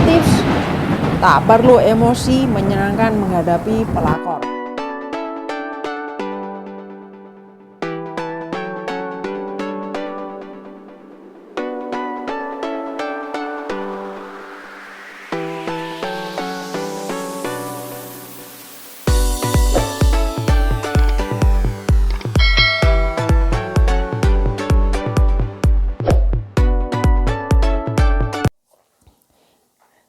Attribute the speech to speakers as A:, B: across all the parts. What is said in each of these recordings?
A: tips tak perlu emosi menyenangkan menghadapi pelakor.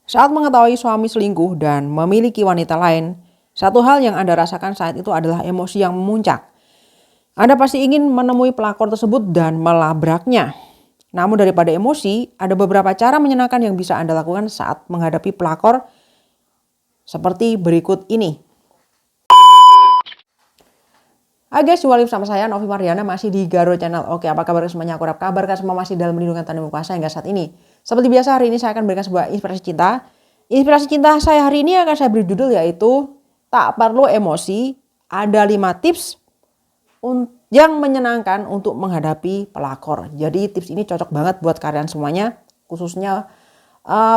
A: Saat mengetahui suami selingkuh dan memiliki wanita lain, satu hal yang Anda rasakan saat itu adalah emosi yang memuncak. Anda pasti ingin menemui pelakor tersebut dan melabraknya. Namun daripada emosi, ada beberapa cara menyenangkan yang bisa Anda lakukan saat menghadapi pelakor seperti berikut ini. Hai guys, jumpa lagi sama saya Novi Mariana masih di Garo Channel. Oke, apa kabar semuanya? Aku harap kabar semua masih dalam lindungan Tuhan Yang Maha Kuasa hingga saat ini. Seperti biasa, hari ini saya akan berikan sebuah inspirasi cinta. Inspirasi cinta saya hari ini akan saya beri judul yaitu tak perlu emosi, ada 5 tips yang menyenangkan untuk menghadapi pelakor. Jadi tips ini cocok banget buat kalian semuanya, khususnya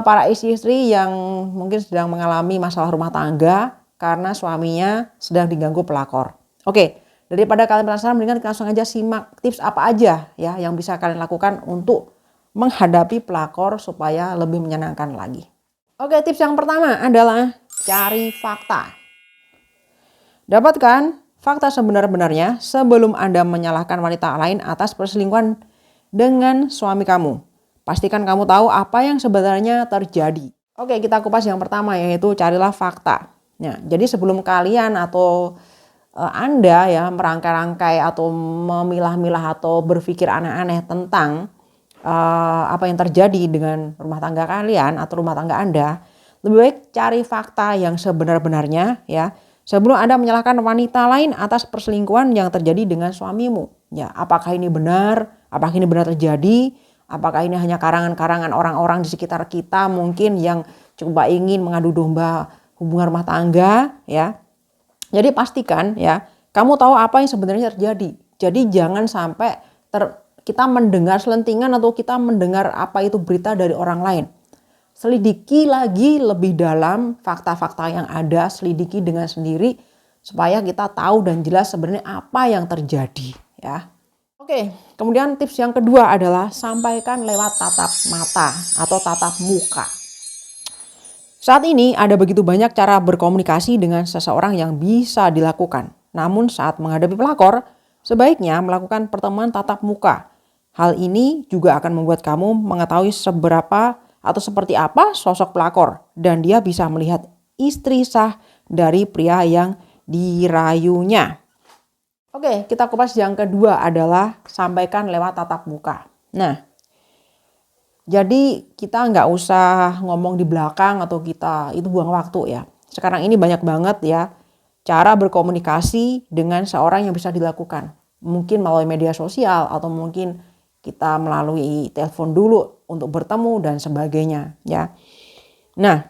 A: para istri-istri yang mungkin sedang mengalami masalah rumah tangga karena suaminya sedang diganggu pelakor. Oke. Daripada kalian penasaran, mendingan langsung aja simak tips apa aja ya yang bisa kalian lakukan untuk menghadapi pelakor supaya lebih menyenangkan lagi. Oke, tips yang pertama adalah cari fakta. Dapatkan fakta sebenar-benarnya sebelum Anda menyalahkan wanita lain atas perselingkuhan dengan suami kamu. Pastikan kamu tahu apa yang sebenarnya terjadi. Oke, kita kupas yang pertama yaitu carilah fakta. Nah, jadi sebelum kalian atau Anda ya merangkai-rangkai atau memilah-milah atau berpikir aneh-aneh tentang apa yang terjadi dengan rumah tangga kalian atau rumah tangga Anda, lebih baik cari fakta yang sebenar-benarnya ya sebelum Anda menyalahkan wanita lain atas perselingkuhan yang terjadi dengan suamimu. Ya, apakah ini benar? Apakah ini benar terjadi? Apakah ini hanya karangan-karangan orang-orang di sekitar kita mungkin yang coba ingin mengadu domba hubungan rumah tangga ya? Jadi pastikan ya, kamu tahu apa yang sebenarnya terjadi. Jadi jangan sampai kita mendengar selentingan atau kita mendengar apa itu berita dari orang lain. Selidiki lagi lebih dalam fakta-fakta yang ada, selidiki dengan sendiri supaya kita tahu dan jelas sebenarnya apa yang terjadi ya. Oke, kemudian tips yang kedua adalah sampaikan lewat tatap mata atau tatap muka. Saat ini ada begitu banyak cara berkomunikasi dengan seseorang yang bisa dilakukan. Namun saat menghadapi pelakor, sebaiknya melakukan pertemuan tatap muka. Hal ini juga akan membuat kamu mengetahui seberapa atau seperti apa sosok pelakor. Dan dia bisa melihat istri sah dari pria yang dirayunya. Oke, kita kupas yang kedua adalah sampaikan lewat tatap muka. Nah, jadi kita nggak usah ngomong di belakang atau kita itu buang waktu ya. Sekarang ini banyak banget ya cara berkomunikasi dengan seorang yang bisa dilakukan. Mungkin melalui media sosial atau mungkin kita melalui telepon dulu untuk bertemu dan sebagainya ya. Nah,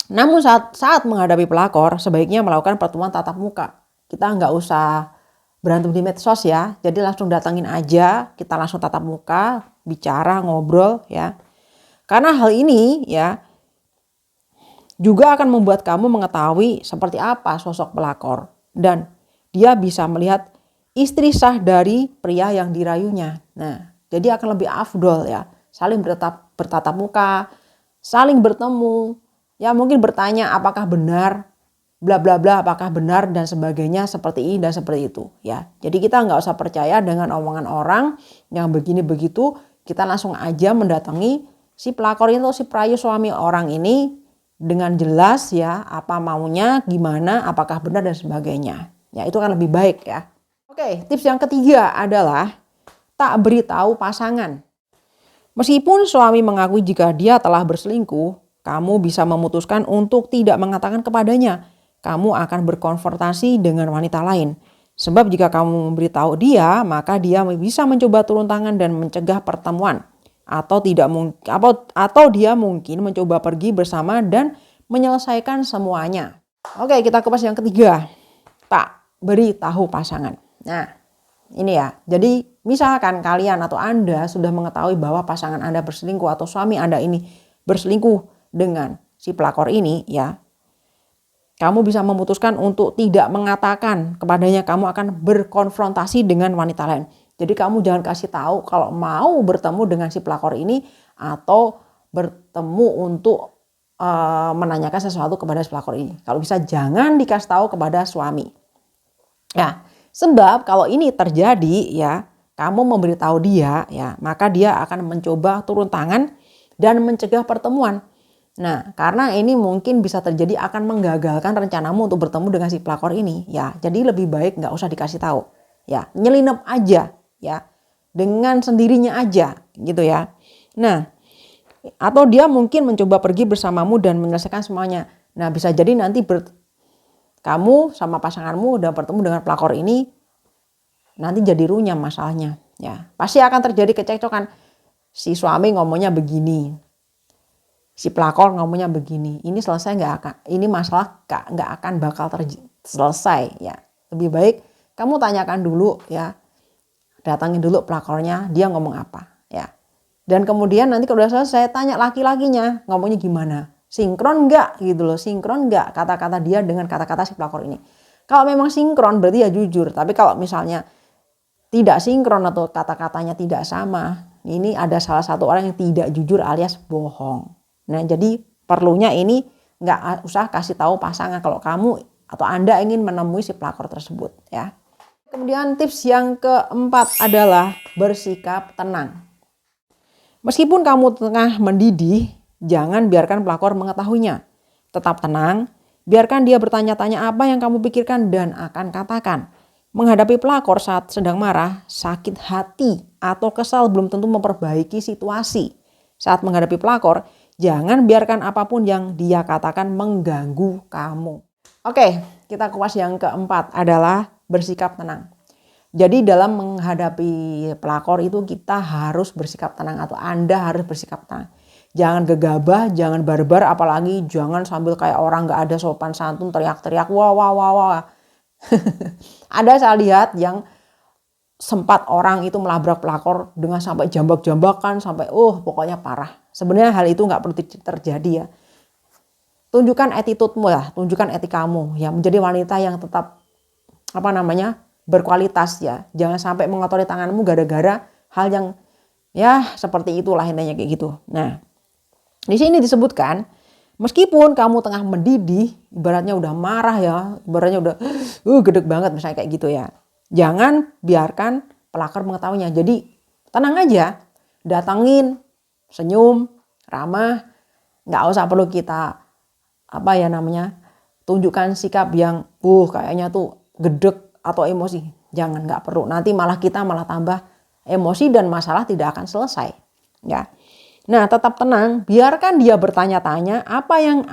A: namun saat menghadapi pelakor sebaiknya melakukan pertemuan tatap muka. Kita nggak usah berantem di medsos ya. Jadi langsung datangin aja, kita langsung tatap muka, bicara, ngobrol ya. Karena hal ini ya juga akan membuat kamu mengetahui seperti apa sosok pelakor dan dia bisa melihat istri sah dari pria yang dirayunya. Nah, jadi akan lebih afdol ya, saling bertatap muka, saling bertemu, ya mungkin bertanya apakah benar bla bla bla, apakah benar dan sebagainya seperti ini dan seperti itu ya. Jadi kita nggak usah percaya dengan omongan orang yang begini begitu, kita langsung aja mendatangi si pelakor itu, si perayu suami orang ini dengan jelas ya apa maunya, gimana, apakah benar dan sebagainya. Ya itu kan lebih baik ya. Oke, tips yang ketiga adalah tak beritahu pasangan. Meskipun suami mengakui jika dia telah berselingkuh, kamu bisa memutuskan untuk tidak mengatakan kepadanya. Kamu akan berkonfrontasi dengan wanita lain. Sebab jika kamu memberitahu dia, maka dia bisa mencoba turun tangan dan mencegah pertemuan. Atau dia mungkin mencoba pergi bersama dan menyelesaikan semuanya. Oke, kita kupas yang ketiga. Tak beritahu pasangan. Nah, ini ya. Jadi misalkan kalian atau Anda sudah mengetahui bahwa pasangan Anda berselingkuh atau suami Anda ini berselingkuh dengan si pelakor ini ya, kamu bisa memutuskan untuk tidak mengatakan kepadanya kamu akan berkonfrontasi dengan wanita lain. Jadi kamu jangan kasih tahu kalau mau bertemu dengan si pelakor ini atau bertemu untuk menanyakan sesuatu kepada si pelakor ini. Kalau bisa jangan dikasih tahu kepada suami. Ya, sebab kalau ini terjadi ya, kamu memberitahu dia ya, maka dia akan mencoba turun tangan dan mencegah pertemuan. Nah, karena ini mungkin bisa terjadi akan menggagalkan rencanamu untuk bertemu dengan si pelakor ini ya. Jadi lebih baik nggak usah dikasih tahu ya, nyelinap aja ya, dengan sendirinya aja gitu ya. Nah, atau dia mungkin mencoba pergi bersamamu dan menyelesaikan semuanya. Nah, bisa jadi nanti kamu sama pasanganmu udah bertemu dengan pelakor ini, nanti jadi runyam masalahnya ya. Pasti akan terjadi kecekcokan. Si suami ngomongnya begini, si pelakor ngomongnya begini, ini selesai nggak akan, ini masalah nggak akan bakal selesai ya. Lebih baik kamu tanyakan dulu ya, datangin dulu pelakornya, dia ngomong apa ya. Dan kemudian nanti kalau udah selesai tanya laki-lakinya ngomongnya gimana, sinkron nggak gitu loh, sinkron nggak kata-kata dia dengan kata-kata si pelakor ini. Kalau memang sinkron berarti ya jujur, tapi kalau misalnya tidak sinkron atau kata-katanya tidak sama, ini ada salah satu orang yang tidak jujur alias bohong. Nah, jadi perlunya ini nggak usah kasih tahu pasangan kalau kamu atau Anda ingin menemui si pelakor tersebut ya. Kemudian tips yang keempat adalah bersikap tenang. Meskipun kamu tengah mendidih, jangan biarkan pelakor mengetahuinya. Tetap tenang, biarkan dia bertanya-tanya apa yang kamu pikirkan dan akan katakan. Menghadapi pelakor saat sedang marah, sakit hati, atau kesal belum tentu memperbaiki situasi. Saat menghadapi pelakor, jangan biarkan apapun yang dia katakan mengganggu kamu. Oke, kita kupas yang keempat adalah bersikap tenang. Jadi dalam menghadapi pelakor itu kita harus bersikap tenang atau Anda harus bersikap tenang. Jangan gegabah, jangan barbar, apalagi jangan sambil kayak orang gak ada sopan santun teriak-teriak wah wah wah wah. Ada saya lihat yang sempat orang itu melabrak pelakor dengan sampai jambak-jambakan sampai pokoknya parah. Sebenarnya hal itu nggak perlu terjadi ya. Tunjukkan attitude-mu lah, tunjukkan etikamu ya, menjadi wanita yang tetap berkualitas ya. Jangan sampai mengotori tanganmu gara-gara hal yang ya seperti itulah intinya kayak gitu. Nah, di sini disebutkan meskipun kamu tengah mendidih, ibaratnya udah marah ya, ibaratnya udah gedeg banget misalnya kayak gitu ya. Jangan biarkan pelakor mengetahuinya. Jadi tenang aja, datangin, senyum, ramah, nggak usah perlu kita tunjukkan sikap yang kayaknya tuh gedeg atau emosi. Jangan, nggak perlu. Nanti kita malah tambah emosi dan masalah tidak akan selesai. Ya. Nah, tetap tenang, biarkan dia bertanya-tanya apa yang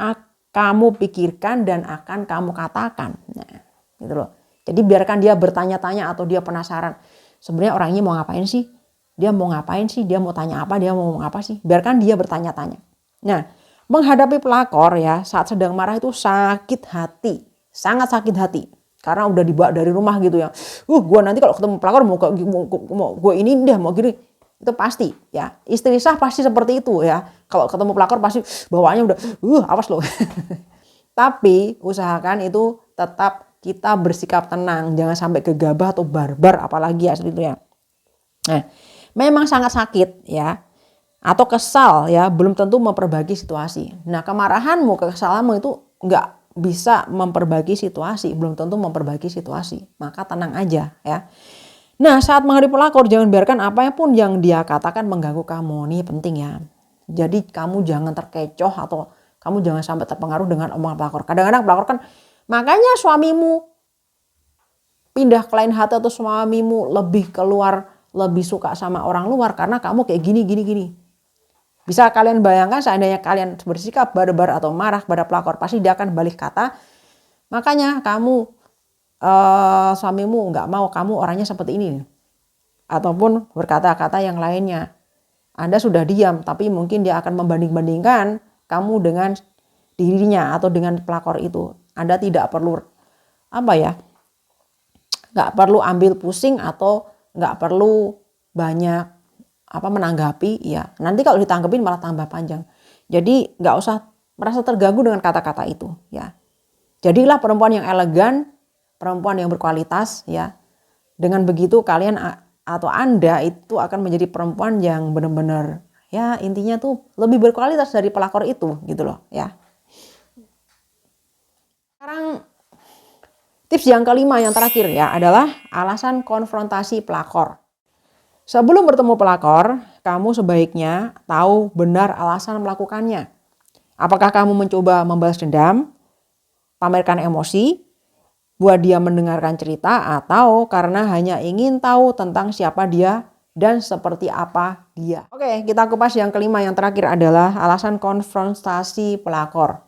A: kamu pikirkan dan akan kamu katakan. Nah, gitu loh. Jadi biarkan dia bertanya-tanya atau dia penasaran. Sebenarnya orang ini mau ngapain sih? Dia mau ngapain sih? Dia mau tanya apa? Dia mau ngomong apa sih? Biarkan dia bertanya-tanya. Nah, menghadapi pelakor ya saat sedang marah itu sakit hati. Sangat sakit hati. Karena udah dibawa dari rumah gitu ya. Gue nanti kalau ketemu pelakor mau gue ini deh mau gini. Itu pasti ya. Istri sah pasti seperti itu ya. Kalau ketemu pelakor pasti bawaannya udah awas loh. Tapi usahakan itu tetap kita bersikap tenang, jangan sampai gegabah atau barbar apalagi ya seperti itu ya. Nah, memang sangat sakit ya atau kesal ya belum tentu memperbaiki situasi. Nah, kemarahanmu, kekesalanmu itu nggak bisa memperbaiki situasi, belum tentu memperbaiki situasi. Maka tenang aja ya. Nah, saat menghadapi pelakor jangan biarkan apapun yang dia katakan mengganggu kamu. Ini penting ya. Jadi kamu jangan terkecoh atau kamu jangan sampai terpengaruh dengan omongan pelakor. Kadang-kadang pelakor kan, makanya suamimu pindah ke lain hati atau suamimu lebih suka sama orang luar karena kamu kayak gini. Bisa kalian bayangkan seandainya kalian bersikap barbar atau marah pada pelakor, pasti dia akan balik kata. Makanya kamu suamimu nggak mau kamu orangnya seperti ini. Ataupun berkata-kata yang lainnya. Anda sudah diam tapi mungkin dia akan membanding-bandingkan kamu dengan dirinya atau dengan pelakor itu. Anda tidak perlu nggak perlu ambil pusing atau nggak perlu banyak menanggapi ya. Nanti kalau ditanggepin malah tambah panjang. Jadi nggak usah merasa terganggu dengan kata-kata itu ya. Jadilah perempuan yang elegan, perempuan yang berkualitas ya. Dengan begitu kalian atau Anda itu akan menjadi perempuan yang benar-benar ya intinya tuh lebih berkualitas dari pelakor itu gitu loh ya. Sekarang tips yang kelima yang terakhir ya adalah alasan konfrontasi pelakor. Sebelum bertemu pelakor, kamu sebaiknya tahu benar alasan melakukannya. Apakah kamu mencoba membalas dendam, pamerkan emosi, buat dia mendengarkan cerita, atau karena hanya ingin tahu tentang siapa dia dan seperti apa dia. Oke, kita kupas yang kelima yang terakhir adalah alasan konfrontasi pelakor.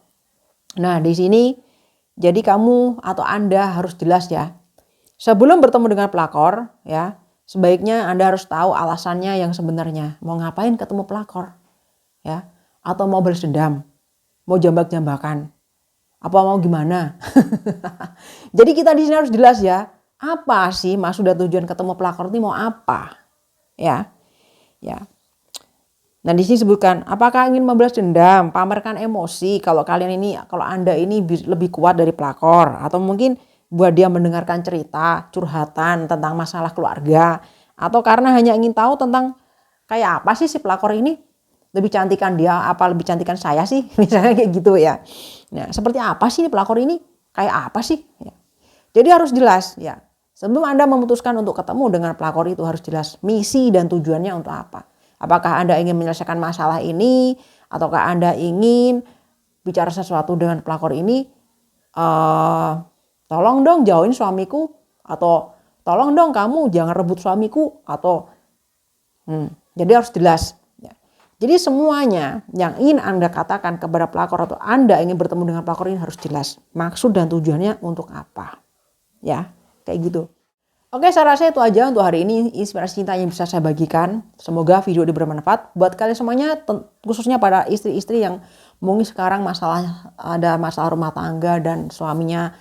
A: Nah, di sini jadi kamu atau Anda harus jelas ya. Sebelum bertemu dengan pelakor ya, sebaiknya Anda harus tahu alasannya yang sebenarnya. Mau ngapain ketemu pelakor? Ya, atau mau balas dendam? Mau jambak-jambakan? Apa mau gimana? Jadi kita di sini harus jelas ya. Apa sih maksud dan tujuan ketemu pelakor ini mau apa? Ya. Ya. Nah, di sini sebutkan apakah ingin membalas dendam, pamerkan emosi kalau Anda ini lebih kuat dari pelakor, atau mungkin buat dia mendengarkan cerita, curhatan tentang masalah keluarga, atau karena hanya ingin tahu tentang kayak apa sih si pelakor ini, lebih cantikan dia apa lebih cantikan saya sih, misalnya kayak gitu ya. Nah, seperti apa sih ini pelakor ini, kayak apa sih ya. Jadi harus jelas ya. Sebelum Anda memutuskan untuk ketemu dengan pelakor itu harus jelas misi dan tujuannya untuk apa. Apakah Anda ingin menyelesaikan masalah ini, ataukah Anda ingin bicara sesuatu dengan pelakor ini, tolong dong jauhin suamiku, atau tolong dong kamu jangan rebut suamiku, atau jadi harus jelas. Ya. Jadi semuanya yang ingin Anda katakan kepada pelakor atau Anda ingin bertemu dengan pelakor ini harus jelas maksud dan tujuannya untuk apa. Ya, kayak gitu. Oke, saya rasa itu aja untuk hari ini inspirasi cinta yang bisa saya bagikan. Semoga video ini bermanfaat buat kalian semuanya, khususnya pada istri-istri yang mungkin sekarang ada masalah rumah tangga dan suaminya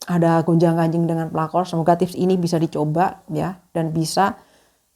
A: ada gonjang-ganjing dengan pelakor. Semoga tips ini bisa dicoba ya dan bisa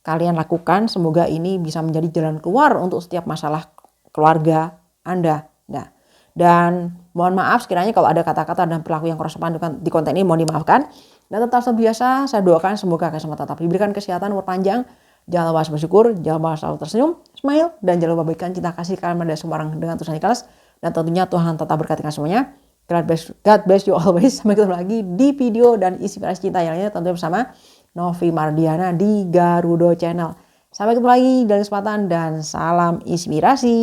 A: kalian lakukan. Semoga ini bisa menjadi jalan keluar untuk setiap masalah keluarga Anda. Nah, dan mohon maaf sekiranya kalau ada kata-kata dan perilaku yang kurang sopan di konten ini, mohon dimaafkan. Dan tetap seperti biasa, saya doakan semoga kalian semua tetap diberikan kesehatan umur panjang. Jangan lupa bersyukur, jangan lupa selalu tersenyum, smile, dan jangan lupa berikan cinta kasih kalian pada semua orang dengan tulus dan ikhlas. Dan tentunya Tuhan tetap berkati kalian semuanya. God bless you always. Sampai ketemu lagi di video dan inspirasi cinta yang lainnya, tentunya bersama Novi Mardiana di Garudo Channel. Sampai ketemu lagi dalam kesempatan dan salam inspirasi.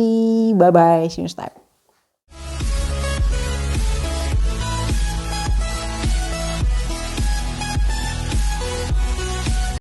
A: Bye-bye. See you next time.